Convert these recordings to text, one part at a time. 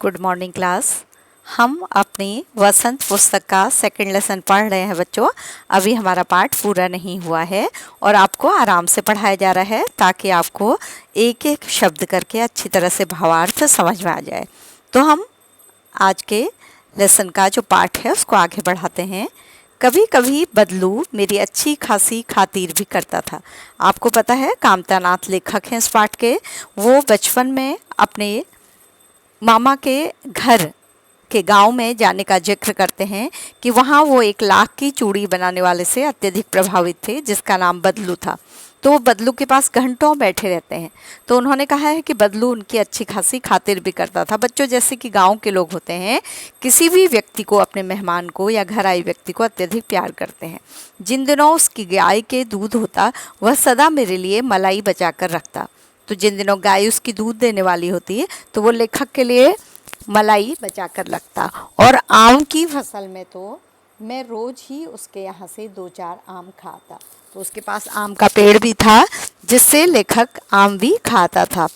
Good morning class. हम अपनी वसंत पुस्तक का सेकंड लेसन पढ़ रहे हैं बच्चों। अभी हमारा पाठ पूरा नहीं हुआ है और आपको आराम से पढ़ाया जा रहा है ताकि आपको एक एक शब्द करके अच्छी तरह से भावार्थ समझ में आ जाए। तो हम आज के लेसन का जो पाठ है उसको आगे बढ़ाते हैं। कभी कभी बदलू मेरी अच्छी खासी खातिर भी करता था। आपको पता है कामता नाथ लेखक हैं इस पाठ के। वो बचपन में अपने मामा के घर के गांव में जाने का जिक्र करते हैं कि वहाँ वो एक लाख की चूड़ी बनाने वाले से अत्यधिक प्रभावित थे जिसका नाम बदलू था। तो वो बदलू के पास घंटों बैठे रहते हैं। तो उन्होंने कहा है कि बदलू उनकी अच्छी खासी खातिर भी करता था। बच्चों, जैसे कि गांव के लोग होते हैं, किसी भी व्यक्ति को, अपने मेहमान को या घर आए व्यक्ति को अत्यधिक प्यार करते हैं। जिन दिनों उसकी गाय के दूध होता वह सदा मेरे लिए मलाई बचा कर रखता। तो जिन दिनों गाय उसकी दूध देने वाली होती है तो वो लेखक के लिए मलाई बचा कर रखता। और आम की फसल में तो मैं रोज ही उसके यहाँ से 2-4 आम खाता। तो उसके पास आम का पेड़ भी था जिससे लेखक आम भी खाता था।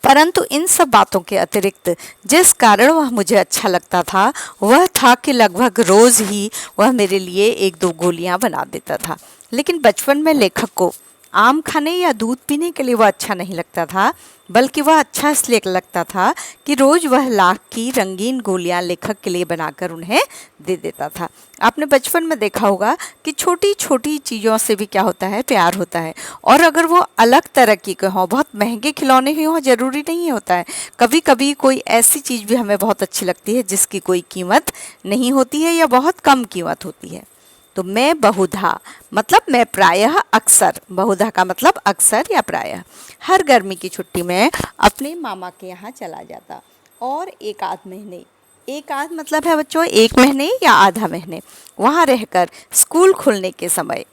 परंतु इन सब बातों के अतिरिक्त जिस कारण वह मुझे अच्छा लगता था वह था कि लगभग रोज ही वह मेरे लिए 1-2 गोलियां बना देता था। लेकिन बचपन में लेखक को आम खाने या दूध पीने के लिए वह अच्छा नहीं लगता था, बल्कि वह अच्छा इसलिए लगता था कि रोज वह लाख की रंगीन गोलियां लेखक के लिए बनाकर उन्हें दे देता था। आपने बचपन में देखा होगा कि छोटी छोटी चीज़ों से भी क्या होता है, प्यार होता है। और अगर वो अलग तरह की हों, बहुत महंगे खिलौने ही हों, ज़रूरी नहीं होता है। कभी कभी कोई ऐसी चीज़ भी हमें बहुत अच्छी लगती है जिसकी कोई कीमत नहीं होती है या बहुत कम कीमत होती है। तो मैं बहुधा मतलब मैं प्रायः अक्सर, बहुधा का मतलब अक्सर या प्रायः, हर गर्मी की छुट्टी में अपने मामा के यहाँ चला जाता और एक आध महीने, एक आध मतलब है बच्चों 1 महीने या आधा महीने वहाँ रहकर स्कूल खुलने के समय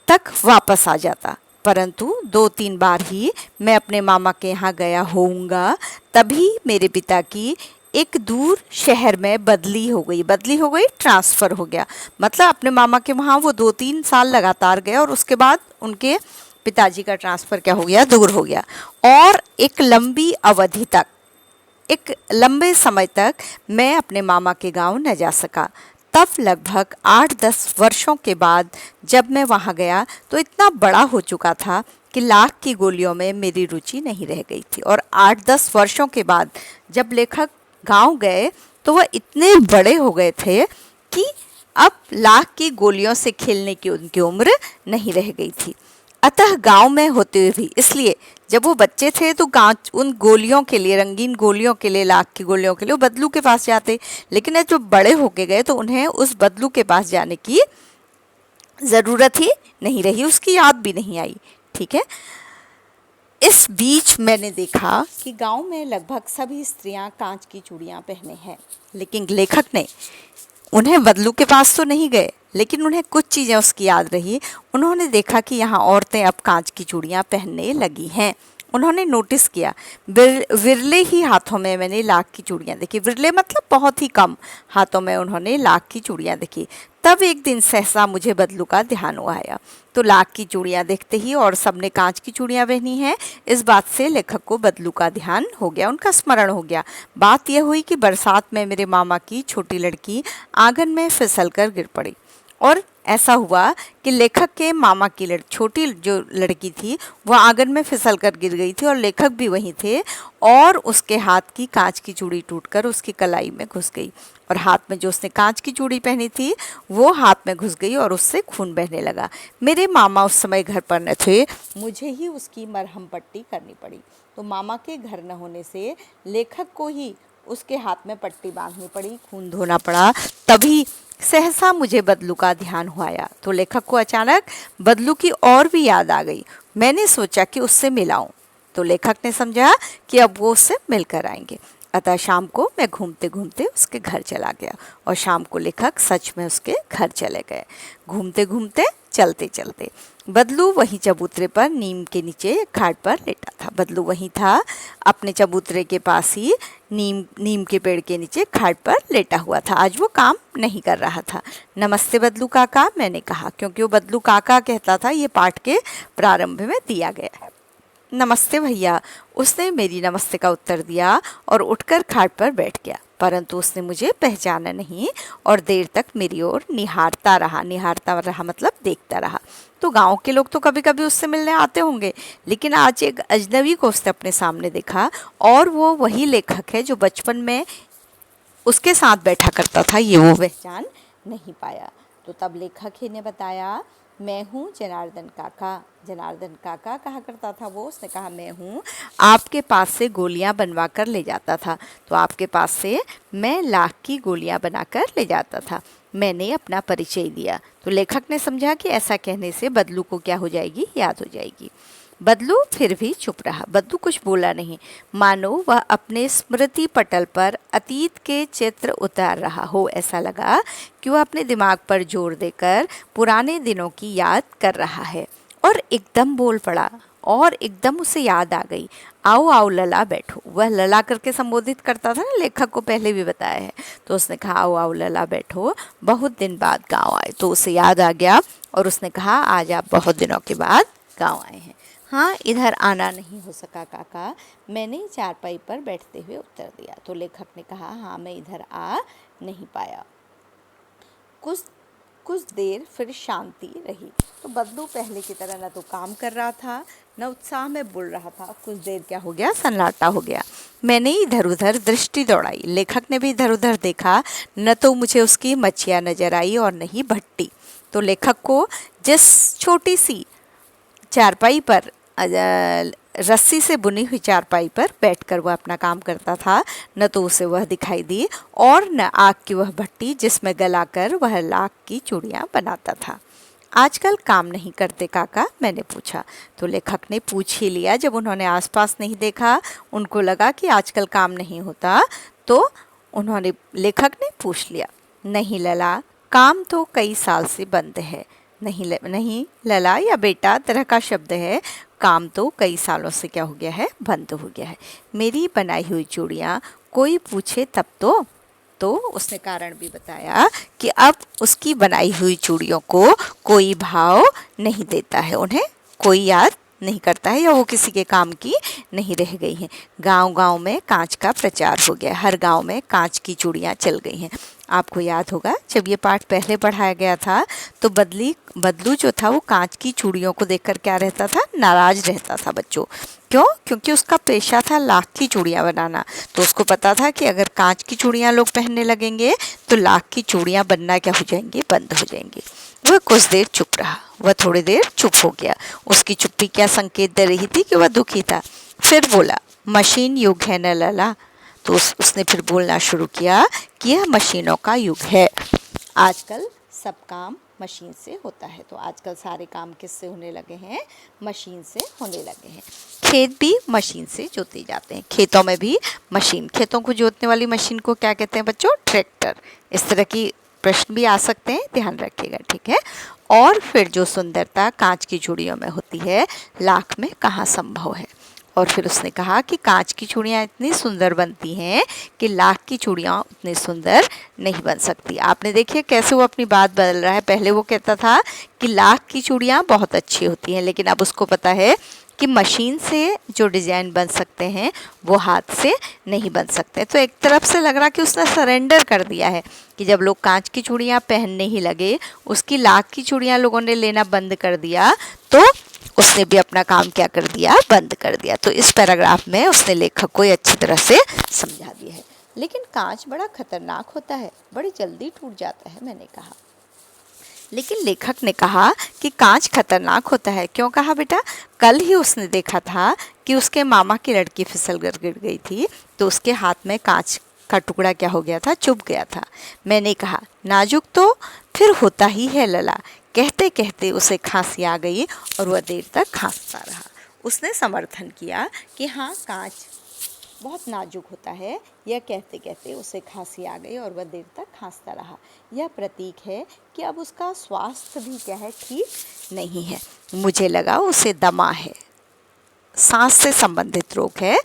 तक वापस आ जाता। परंतु 2-3 बार ही मैं अपने मामा के यहाँ गया होऊंगा, तभी मेरे पिता की एक दूर शहर में बदली हो गई, ट्रांसफ़र हो गया। मतलब अपने मामा के वहाँ वो 2-3 साल लगातार गए और उसके बाद उनके पिताजी का ट्रांसफ़र क्या हो गया, दूर हो गया। और एक लंबी अवधि तक, एक लंबे समय तक मैं अपने मामा के गांव न जा सका। तब लगभग 8-10 वर्षों के बाद जब मैं वहाँ गया तो इतना बड़ा हो चुका था कि लाख की गोलियों में मेरी रुचि नहीं रह गई थी। और 8-10 वर्षों के बाद जब लेखक गांव गए तो वह इतने बड़े हो गए थे कि अब लाख की गोलियों से खेलने की उनकी उम्र नहीं रह गई थी। अतः गांव में होते हुए भी, इसलिए जब वो बच्चे थे तो गांव उन गोलियों के लिए, रंगीन गोलियों के लिए, लाख की गोलियों के लिए वो बदलू के पास जाते। लेकिन जब बड़े होके गए तो उन्हें उस बदलू के पास जाने की ज़रूरत ही नहीं रही, उसकी याद भी नहीं आई। ठीक है। इस बीच मैंने देखा कि गांव में लगभग सभी स्त्रियां कांच की चूड़ियां पहने हैं, लेकिन लेखक ने उन्हें बदलू के पास तो नहीं गए, लेकिन उन्हें कुछ चीज़ें उसकी याद रही। उन्होंने देखा कि यहाँ औरतें अब कांच की चूड़ियां पहनने लगी हैं। उन्होंने नोटिस किया, विरले ही हाथों में मैंने लाख की चूड़ियाँ देखी। विरले मतलब बहुत ही कम हाथों में उन्होंने लाख की चूड़ियाँ देखी। तब एक दिन सहसा मुझे बदलू का ध्यान आया। तो लाख की चूड़ियाँ देखते ही और सबने कांच की चूड़ियाँ पहनी हैं, इस बात से लेखक को बदलू का ध्यान हो गया, उनका स्मरण हो गया। बात यह हुई कि बरसात में मेरे मामा की छोटी लड़की आंगन में फिसल कर गिर पड़ी। और ऐसा हुआ कि लेखक के मामा की छोटी जो लड़की थी वह आंगन में फिसल कर गिर गई थी और लेखक भी वहीं थे। और उसके हाथ की कांच की चूड़ी टूटकर उसकी कलाई में घुस गई और हाथ में जो उसने कांच की चूड़ी पहनी थी वो हाथ में घुस गई और उससे खून बहने लगा। मेरे मामा उस समय घर पर न थे, मुझे ही उसकी मरहम पट्टी करनी पड़ी। तो मामा के घर न होने से लेखक को ही उसके हाथ में पट्टी बांधनी पड़ी, खून धोना पड़ा। तभी सहसा मुझे बदलू का ध्यान आया। तो लेखक को अचानक बदलू की और भी याद आ गई। मैंने सोचा कि उससे मिलाऊं। तो लेखक ने समझा कि अब वो उससे मिलकर आएंगे। अतः शाम को मैं घूमते घूमते उसके घर चला गया और शाम को लेखक सच में उसके घर चले गए। घूमते घूमते, चलते चलते बदलू वहीं चबूतरे पर नीम के नीचे घाट पर लेटा था। बदलू वहीं था, अपने चबूतरे के पास ही नीम के पेड़ के नीचे घाट पर लेटा हुआ था। आज वो काम नहीं कर रहा था। नमस्ते बदलू काका, मैंने कहा, क्योंकि वो बदलू काका कहता था। ये पाठ के प्रारंभ में दिया गया है। नमस्ते भैया। उसने मेरी नमस्ते का उत्तर दिया और उठकर खाट पर बैठ गया, परंतु उसने मुझे पहचाना नहीं और देर तक मेरी ओर निहारता रहा मतलब देखता रहा। तो गांव के लोग तो कभी कभी उससे मिलने आते होंगे, लेकिन आज एक अजनबी को उसने अपने सामने देखा, और वो वही लेखक है जो बचपन में उसके साथ बैठा करता था, ये वो पहचान नहीं पाया। तो तब लेखक ही ने बताया, मैं हूँ जनार्दन काका। जनार्दन काका कहा करता था वो। उसने कहा, मैं हूँ, आपके पास से गोलियाँ बनवा कर ले जाता था, तो आपके पास से मैं लाख की गोलियाँ बनाकर ले जाता था। मैंने अपना परिचय दिया। तो लेखक ने समझा कि ऐसा कहने से बदलू को क्या हो जाएगी, याद हो जाएगी। बदलू फिर भी चुप रहा। बदलू कुछ बोला नहीं, मानो वह अपने स्मृति पटल पर अतीत के चित्र उतार रहा हो। ऐसा लगा कि वह अपने दिमाग पर जोर देकर पुराने दिनों की याद कर रहा है। और एकदम बोल पड़ा, और एकदम उसे याद आ गई। आओ आओ लला बैठो। वह लला करके संबोधित करता था ना, लेखक को पहले भी बताया है। तो उसने कहा, आओ आओ लला बैठो, बहुत दिन बाद गाँव आए। तो उसे याद आ गया और उसने कहा, आज आप बहुत दिनों के बाद गाँव आए हैं। हाँ, इधर आना नहीं हो सका काका, मैंने चारपाई पर बैठते हुए उत्तर दिया। तो लेखक ने कहा, हाँ, मैं इधर आ नहीं पाया। कुछ देर फिर शांति रही। तो बदलू पहले की तरह न तो काम कर रहा था, न उत्साह में बोल रहा था। कुछ देर क्या हो गया, सन्नाटा हो गया। मैंने इधर उधर दृष्टि दौड़ाई। लेखक ने भी इधर उधर देखा। न तो मुझे उसकी मच्छियाँ नजर आई और न ही भट्टी। तो लेखक को जिस छोटी सी चारपाई पर रस्सी से बुनी हुई चारपाई पर बैठकर वह अपना काम करता था, न तो उसे वह दिखाई दी और न आग की वह भट्टी जिसमें गलाकर वह लाख की चूड़ियाँ बनाता था। आजकल काम नहीं करते काका, मैंने पूछा। तो लेखक ने पूछ ही लिया। जब उन्होंने आसपास नहीं देखा, उनको लगा कि आजकल काम नहीं होता, तो लेखक ने पूछ लिया, नहीं लला, काम तो कई साल से बंद है। नहीं लला या बेटा तरह का शब्द है। काम तो कई सालों से क्या हो गया है, बंद हो गया है। मेरी बनाई हुई चूड़ियाँ कोई पूछे तब तो उसने कारण भी बताया कि अब उसकी बनाई हुई चूड़ियों को कोई भाव नहीं देता है, उन्हें कोई याद नहीं करता है, या वो किसी के काम की नहीं रह गई हैं। गांव-गांव में कांच का प्रचार हो गया, हर गांव में कांच की चूड़ियाँ चल गई हैं। आपको याद होगा, जब ये पाठ पहले पढ़ाया गया था तो बदलू जो था वो कांच की चूड़ियों को देखकर क्या रहता था, नाराज रहता था बच्चों। क्यों? क्योंकि उसका पेशा था लाख की चूड़ियाँ बनाना। तो उसको पता था कि अगर कांच की चूड़ियाँ लोग पहनने लगेंगे तो लाख की चूड़ियाँ बनना क्या हो जाएंगी, बंद हो जाएंगी। वह कुछ देर चुप रहा। वह थोड़ी देर चुप हो गया। उसकी चुप्पी क्या संकेत दे रही थी कि वह दुखी था। फिर बोला, मशीन युग है न लला। तो उसने फिर बोलना शुरू किया कि यह मशीनों का युग है। आजकल सब काम मशीन से होता है। तो आजकल सारे काम किससे होने लगे हैं, मशीन से होने लगे हैं। खेत भी मशीन से जोते जाते हैं। खेतों में भी मशीन, खेतों को जोतने वाली मशीन को क्या कहते हैं बच्चों, ट्रैक्टर। इस तरह की प्रश्न भी आ सकते हैं, ध्यान रखिएगा, ठीक है। और फिर जो सुंदरता कांच की चूड़ियों में होती है, लाख में कहाँ संभव है। और फिर उसने कहा कि कांच की चूड़ियाँ इतनी सुंदर बनती हैं कि लाख की चूड़ियाँ उतनी सुंदर नहीं बन सकती। आपने देखिए कैसे वो अपनी बात बदल रहा है। पहले वो कहता था कि लाख की चूड़ियाँ बहुत अच्छी होती हैं, लेकिन अब उसको पता है कि मशीन से जो डिज़ाइन बन सकते हैं वो हाथ से नहीं बन सकते। तो एक तरफ से लग रहा कि उसने सरेंडर कर दिया है कि जब लोग कांच की चूड़ियाँ पहनने ही लगे, उसकी लाख की चूड़ियाँ लोगों ने लेना बंद कर दिया, तो उसने भी अपना काम क्या कर दिया, बंद कर दिया। तो इस पैराग्राफ में उसने लेखक को अच्छी तरह से समझा दिया है। लेकिन कांच बड़ा खतरनाक होता है, बड़ी जल्दी टूट जाता है, मैंने कहा। लेकिन लेखक ने कहा कि कांच खतरनाक होता है। क्यों कहा बेटा? कल ही उसने देखा था कि उसके मामा की लड़की फिसल कर गिर गई थी, तो उसके हाथ में कांच का टुकड़ा क्या हो गया था, चुभ गया था। मैंने कहा, नाजुक तो फिर होता ही है लला। कहते कहते उसे खांसी आ गई और वह देर तक खांसता रहा। उसने समर्थन किया कि हाँ, कांच बहुत नाजुक होता है। यह कहते कहते उसे खांसी आ गई और वह देर तक खांसता रहा। यह प्रतीक है कि अब उसका स्वास्थ्य भी क्या है, ठीक नहीं है। मुझे लगा उसे दमा है, सांस से संबंधित रोग है,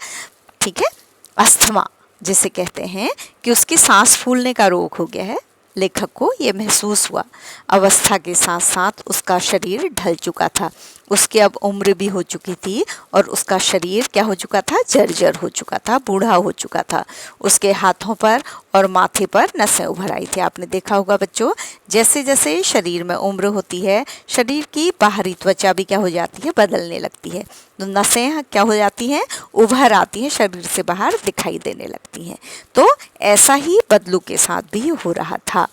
ठीक है, अस्थमा जिसे कहते हैं, कि उसकी सांस फूलने का रोग हो गया है। लेखक को ये महसूस हुआ। अवस्था के साथ साथ उसका शरीर ढल चुका था, उसकी अब उम्र भी हो चुकी थी और उसका शरीर क्या हो चुका था, जर्जर हो चुका था, बूढ़ा हो चुका था। उसके हाथों पर और माथे पर नसें उभर आई थी। आपने देखा होगा बच्चों, जैसे जैसे शरीर में उम्र होती है, शरीर की बाहरी त्वचा भी क्या हो जाती है, बदलने लगती है। तो नसें क्या हो जाती हैं, उभर आती हैं, शरीर से बाहर दिखाई देने लगती हैं। तो ऐसा ही बदलू के साथ भी हो रहा था।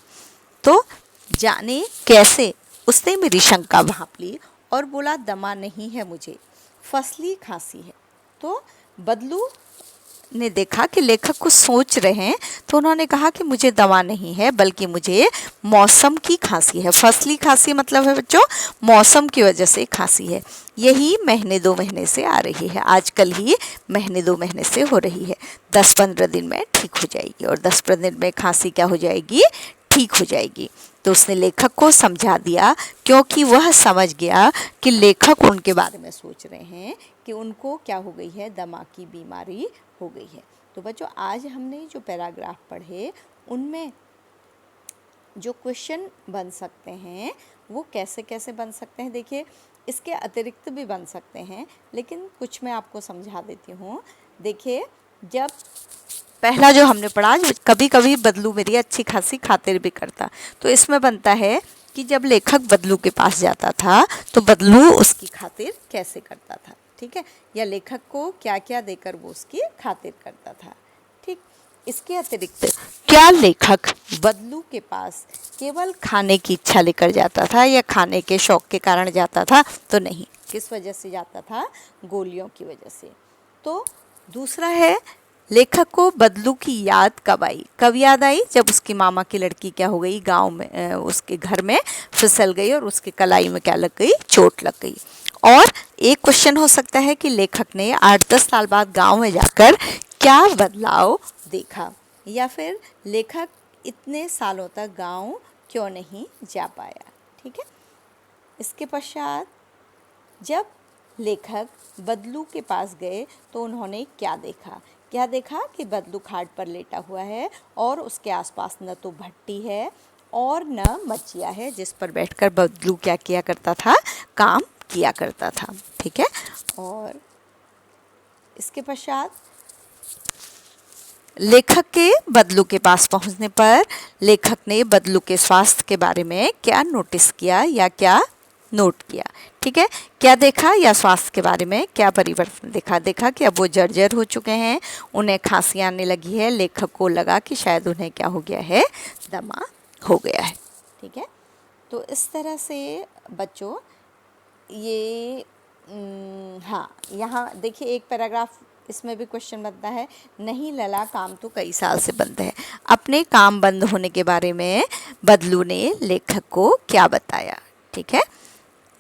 तो जाने कैसे उसने मेरी शंका भांप ली और बोला, दमा नहीं है मुझे, फसली खांसी है। तो बदलू ने देखा कि लेखक कुछ सोच रहे हैं, तो उन्होंने कहा कि मुझे दमा नहीं है, बल्कि मुझे मौसम की खांसी है। फसली खांसी मतलब है बच्चों, मौसम की वजह से खांसी है। यही महीने 2 महीने से आ रही है, आजकल ही महीने 2 महीने से हो रही है। 10-15 दिन में ठीक हो जाएगी और 10-15 दिन में खांसी क्या हो जाएगी, ठीक हो जाएगी। तो उसने लेखक को समझा दिया, क्योंकि वह समझ गया कि लेखक उनके बारे में सोच रहे हैं कि उनको क्या हो गई है, दमा की बीमारी हो गई है। तो बच्चों, आज हमने जो पैराग्राफ पढ़े उनमें जो क्वेश्चन बन सकते हैं वो कैसे कैसे बन सकते हैं, देखिए इसके अतिरिक्त भी बन सकते हैं, लेकिन कुछ मैं आपको समझा देती हूँ। देखिए, जब पहला जो हमने पढ़ा, कभी कभी बदलू मेरी अच्छी खासी खातिर भी करता, तो इसमें बनता है कि जब लेखक बदलू के पास जाता था तो बदलू उसकी खातिर कैसे करता था, ठीक है, या लेखक को क्या क्या देकर वो उसकी खातिर करता था। ठीक, इसके अतिरिक्त क्या लेखक बदलू के पास केवल खाने की इच्छा लेकर जाता था या खाने के शौक के कारण जाता था? तो नहीं। किस वजह से जाता था? गोलियों की वजह से। तो दूसरा है, लेखक को बदलू की याद कब आई? कब याद आई? जब उसकी मामा की लड़की क्या हो गई, गांव में उसके घर में फिसल गई और उसके कलाई में क्या लग गई, चोट लग गई। और एक क्वेश्चन हो सकता है कि लेखक ने 8-10 साल बाद गांव में जाकर क्या बदलाव देखा, या फिर लेखक इतने सालों तक गांव क्यों नहीं जा पाया। ठीक है, इसके पश्चात जब लेखक बदलू के पास गए तो उन्होंने क्या देखा? क्या देखा कि बदलू खाट पर लेटा हुआ है और उसके आसपास न तो भट्टी है और न मचिया है जिस पर बैठकर बदलू क्या किया करता था, काम किया करता था। ठीक है, और इसके पश्चात लेखक के बदलू के पास पहुंचने पर लेखक ने बदलू के स्वास्थ्य के बारे में क्या नोटिस किया या क्या नोट किया? ठीक है, क्या देखा या स्वास्थ्य के बारे में क्या परिवर्तन देखा? देखा कि अब वो जर्जर हो चुके हैं, उन्हें खांसी आने लगी है। लेखक को लगा कि शायद उन्हें क्या हो गया है, दमा हो गया है। ठीक है, तो इस तरह से बच्चों ये हाँ, यहाँ देखिए एक पैराग्राफ इसमें भी क्वेश्चन बनता है, नहीं लला काम तो कई साल से बंद है। अपने काम बंद होने के बारे में बदलू ने लेखक को क्या बताया? ठीक है,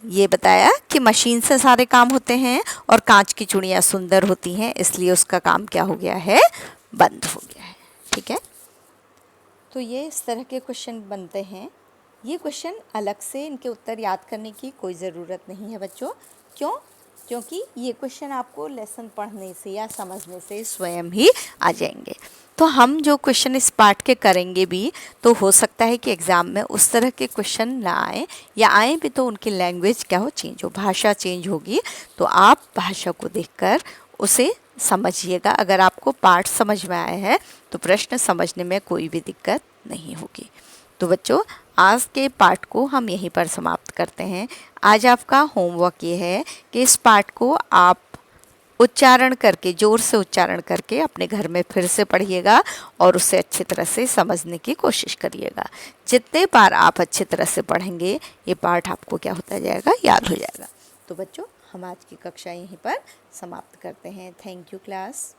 ये बताया कि मशीन से सारे काम होते हैं और कांच की चूड़ियाँ सुंदर होती हैं, इसलिए उसका काम क्या हो गया है, बंद हो गया है। ठीक है, तो ये इस तरह के क्वेश्चन बनते हैं। ये क्वेश्चन अलग से इनके उत्तर याद करने की कोई ज़रूरत नहीं है बच्चों। क्यों? क्योंकि ये क्वेश्चन आपको लेसन पढ़ने से या समझने से स्वयं ही आ जाएंगे। तो हम जो क्वेश्चन इस पार्ट के करेंगे भी, तो हो सकता है कि एग्ज़ाम में उस तरह के क्वेश्चन ना आए, या आए भी तो उनकी लैंग्वेज क्या हो, चेंज हो, भाषा चेंज होगी। तो आप भाषा को देखकर उसे समझिएगा। अगर आपको पार्ट समझ में आया है तो प्रश्न समझने में कोई भी दिक्कत नहीं होगी। तो बच्चों, आज के पार्ट को हम यहीं पर समाप्त करते हैं। आज आपका होमवर्क ये है कि इस पार्ट को आप उच्चारण करके, ज़ोर से उच्चारण करके अपने घर में फिर से पढ़िएगा और उसे अच्छी तरह से समझने की कोशिश करिएगा। जितने बार आप अच्छी तरह से पढ़ेंगे, ये पार्ट आपको क्या होता जाएगा, याद हो जाएगा। तो बच्चों, हम आज की कक्षा यहीं पर समाप्त करते हैं। Thank you class.